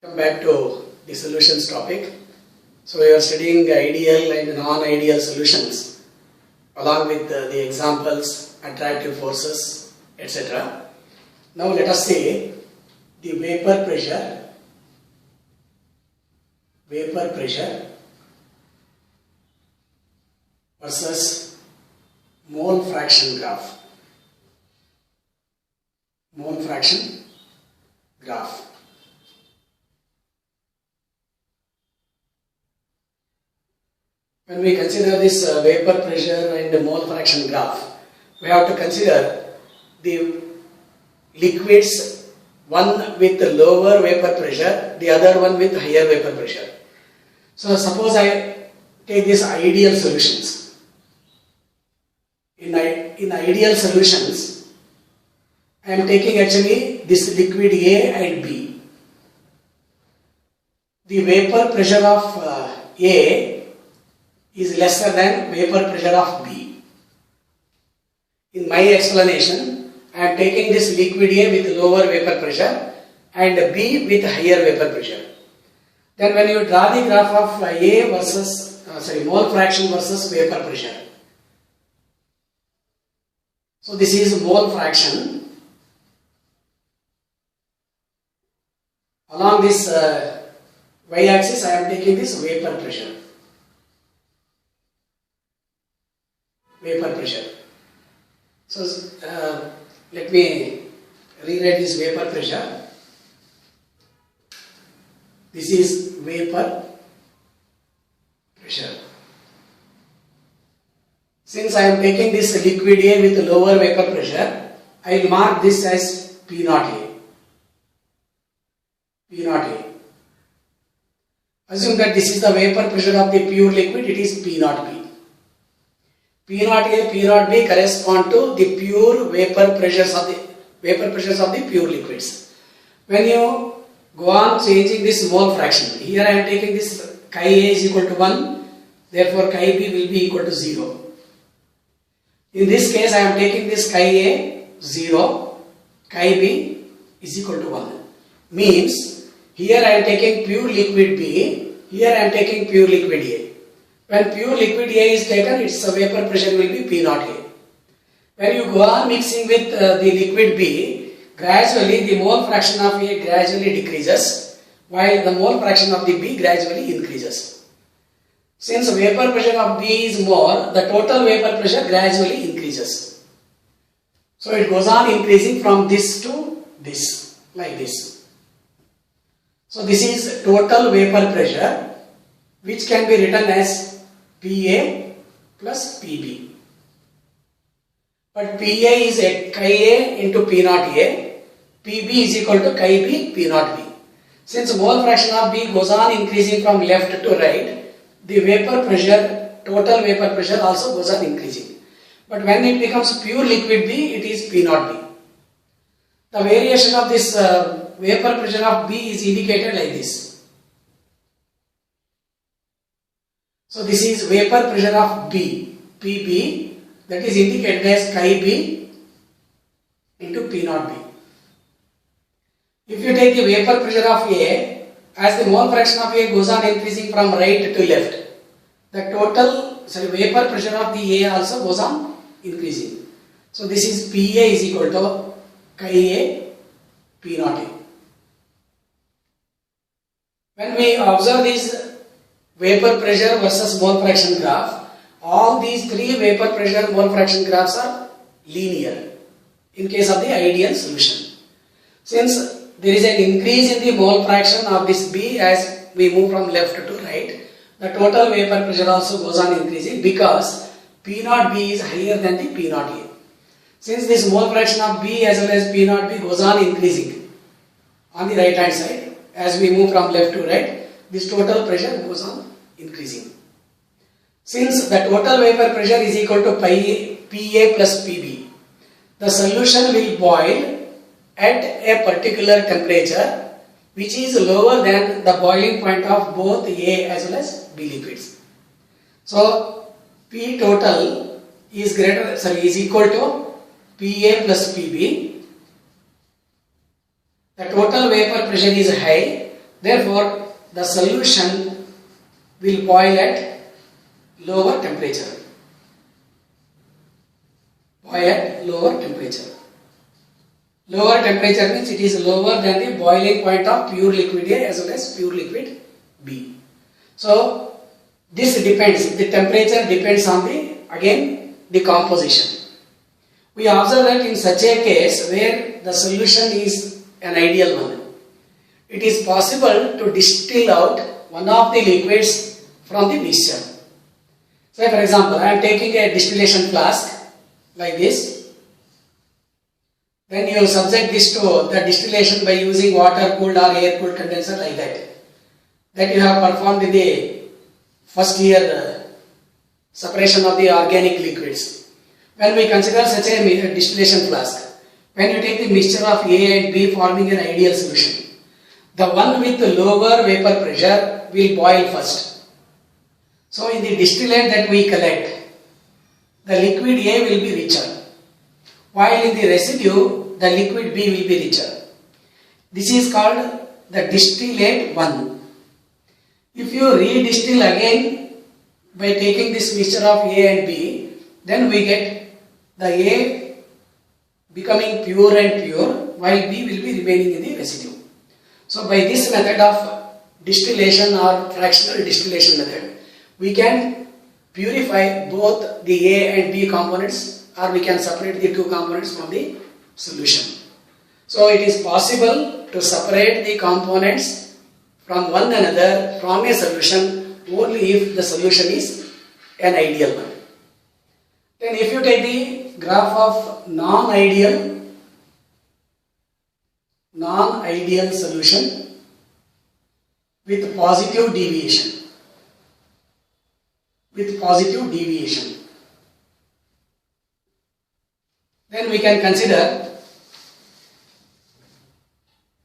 Come back to the solutions topic. So we are studying ideal and non-ideal solutions along with the examples, attractive forces, etc. Now let us see the vapor pressure versus mole fraction graph. When we consider this vapor pressure and mole fraction graph, we have to consider the liquids, one with lower vapor pressure, the other one with higher vapor pressure. So suppose I take these ideal solutions. In ideal solutions, I am taking actually this liquid A and B. The vapor pressure of A is lesser than vapor pressure of B. In my explanation, I am taking this liquid A with lower vapor pressure and B with higher vapor pressure. Then when you draw the graph of A versus, mole fraction versus vapor pressure. So this is mole fraction. Along this y-axis, I am taking this vapor pressure. So let me rewrite this vapor pressure. This is vapor pressure. Since I am taking this liquid A with lower vapor pressure, I will mark this as P0A. Assume that this is the vapor pressure of the pure liquid, it is P0B. P0A, P0B correspond to the pure vapor pressures of the pure liquids. When you go on changing this mole fraction, here I am taking this chi A is equal to 1, therefore chi B will be equal to 0. In this case, I am taking this chi A 0, chi B is equal to 1. Means, here I am taking pure liquid B, here I am taking pure liquid A. When pure liquid A is taken, its vapor pressure will be P0A. When you go on mixing with the liquid B, gradually the mole fraction of A gradually decreases, while the mole fraction of the B gradually increases. Since vapor pressure of B is more, the total vapor pressure gradually increases. So it goes on increasing from this to this, like this. So this is total vapor pressure, which can be written as PA plus PB. But PA is chi A into P0A, PB is equal to chi B, P0B. Since mole fraction of B goes on increasing from left to right, the vapor pressure, total vapor pressure also goes on increasing. But when it becomes pure liquid B, it is P0B. The variation of this vapor pressure of B is indicated like this. So this is vapor pressure of B, PB, that is indicated as chi B into P0B. If you take the vapor pressure of A, as the mole fraction of A goes on increasing from right to left, the total vapor pressure of the A also goes on increasing. So this is PA is equal to chi A P0A. When we observe this vapor pressure versus mole fraction graph, all these three vapor pressure mole fraction graphs are linear in case of the ideal solution. Since there is an increase in the mole fraction of this B as we move from left to right, the total vapor pressure also goes on increasing because P0B is higher than the P0A. Since this mole fraction of B as well as P0B goes on increasing on the right hand side as we move from left to right, this total pressure goes on increasing. Since the total vapor pressure is equal to PA plus PB, the solution will boil at a particular temperature which is lower than the boiling point of both A as well as B liquids. So P total is equal to PA plus PB. The total vapor pressure is high, Therefore, the solution will boil at lower temperature. Boil at lower temperature. Lower temperature means it is lower than the boiling point of pure liquid A as well as pure liquid B. So, this depends, the temperature depends on the composition. We observe that in such a case where the solution is an ideal one, it is possible to distill out one of the liquids from the mixture. So, for example, I am taking a distillation flask like this. Then you subject this to the distillation by using water cooled or air cooled condenser like that. That you have performed in the first year separation of the organic liquids. When we consider such a distillation flask, when you take the mixture of A and B forming an ideal solution, the one with the lower vapor pressure will boil first. So in the distillate that we collect, the liquid A will be richer, while in the residue, the liquid B will be richer. This is called the distillate 1. If you redistill again by taking this mixture of A and B, then we get the A becoming pure and pure, while B will be remaining in the residue. So by this method of distillation or fractional distillation method, we can purify both the A and B components, or we can separate the two components from the solution. So it is possible to separate the components from one another from a solution only if the solution is an ideal one. Then if you take the graph of non-ideal solution with positive deviation, then we can consider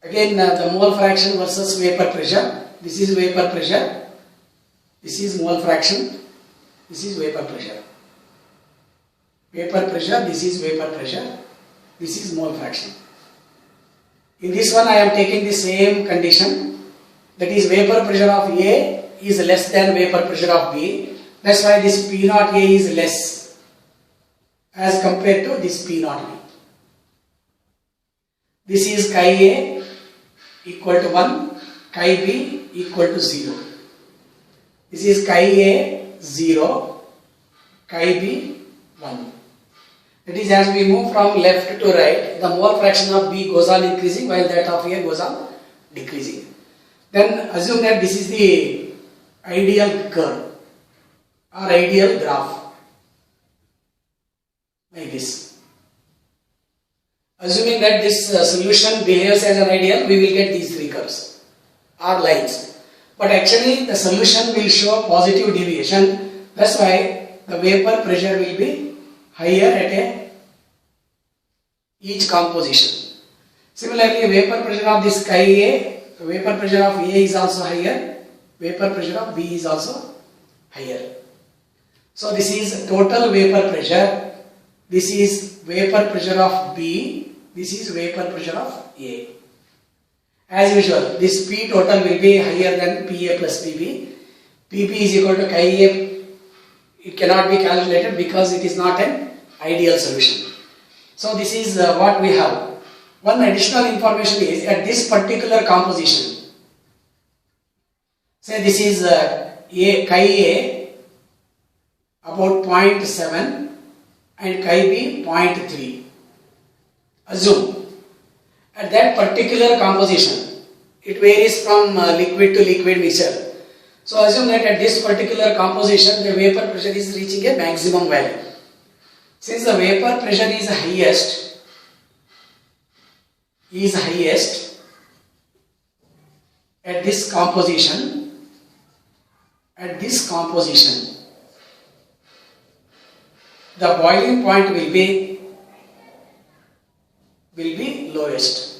again the mole fraction versus vapor pressure. This is vapor pressure, this is mole fraction, this is vapor pressure. Vapor pressure, this is vapor pressure, this is mole fraction. In this one I am taking the same condition, that is vapor pressure of A is less than vapor pressure of B. That's why this P naught A is less as compared to this P naught B. This is chi A equal to 1, chi B equal to 0. This is chi A 0, chi B 1. That is, as we move from left to right, the mole fraction of B goes on increasing while that of A goes on decreasing. Then assume that this is the ideal curve or ideal graph like this. Assuming that this solution behaves as an ideal, we will get these three curves or lines. But actually the solution will show positive deviation. That's why the vapor pressure will be higher at each composition. Similarly, vapor pressure of this chi A, vapor pressure of A is also higher, vapor pressure of B is also higher. So this is total vapor pressure, this is vapor pressure of B, this is vapor pressure of A. As usual, this P total will be higher than PA plus PB. PB is equal to chi A. It cannot be calculated because it is not an ideal solution. So this is what we have. One additional information is at this particular composition. Say this is chi A about 0.7 and chi B 0.3. Assume at that particular composition, it varies from liquid to liquid mixture. So assume that at this particular composition, the vapor pressure is reaching a maximum value. Since the vapor pressure is highest at this composition, the boiling point will be lowest.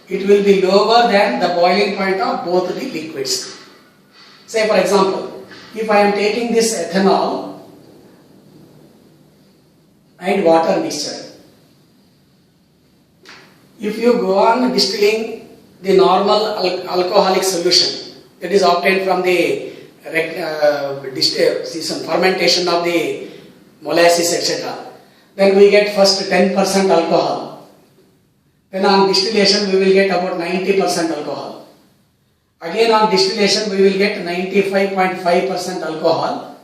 It will be lower than the boiling point of both the liquids. Say for example, if I am taking this ethanol and water mixture, if you go on distilling the normal alcoholic solution that is obtained from the fermentation of the molasses, etc. Then we get first 10% alcohol. Then on distillation we will get about 90% alcohol. Again on distillation we will get 95.5% alcohol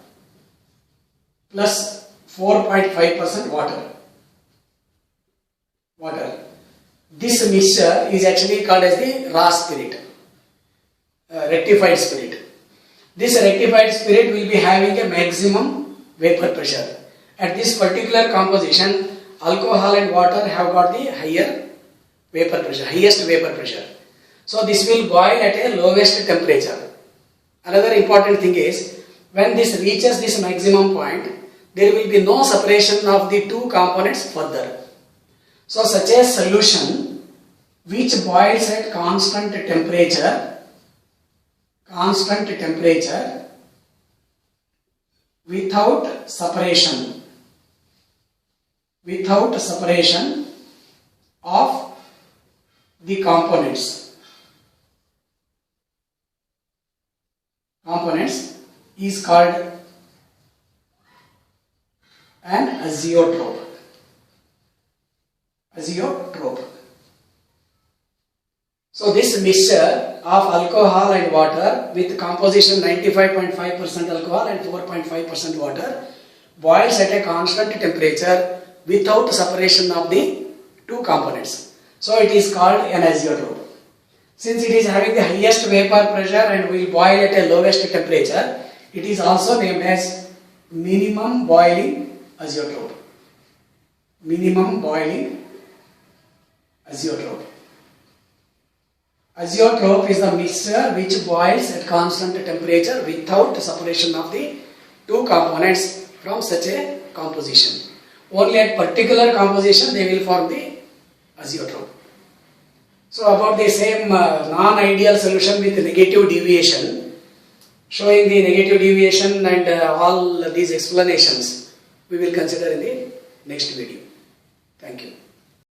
plus 4.5% water. This mixture is actually called as the raw spirit, rectified spirit. This rectified spirit will be having a maximum vapor pressure. At this particular composition, alcohol and water have got the higher vapor pressure, highest vapor pressure. So this will boil at a lowest temperature. Another important thing is, when this reaches this maximum point, there will be no separation of the two components further. So such a solution which boils at constant temperature without separation of the components is called an azeotrope. So this mixture of alcohol and water with composition 95.5% alcohol and 4.5% water boils at a constant temperature without separation of the two components. So it is called an azeotrope. Since it is having the highest vapor pressure and will boil at a lowest temperature, it is also named as minimum boiling azeotrope. Azeotrope is the mixture which boils at constant temperature without separation of the two components from such a composition. Only at particular composition they will form the azeotrope. So about the same non-ideal solution with negative deviation, showing the negative deviation and all these explanations we will consider in the next video. Thank you.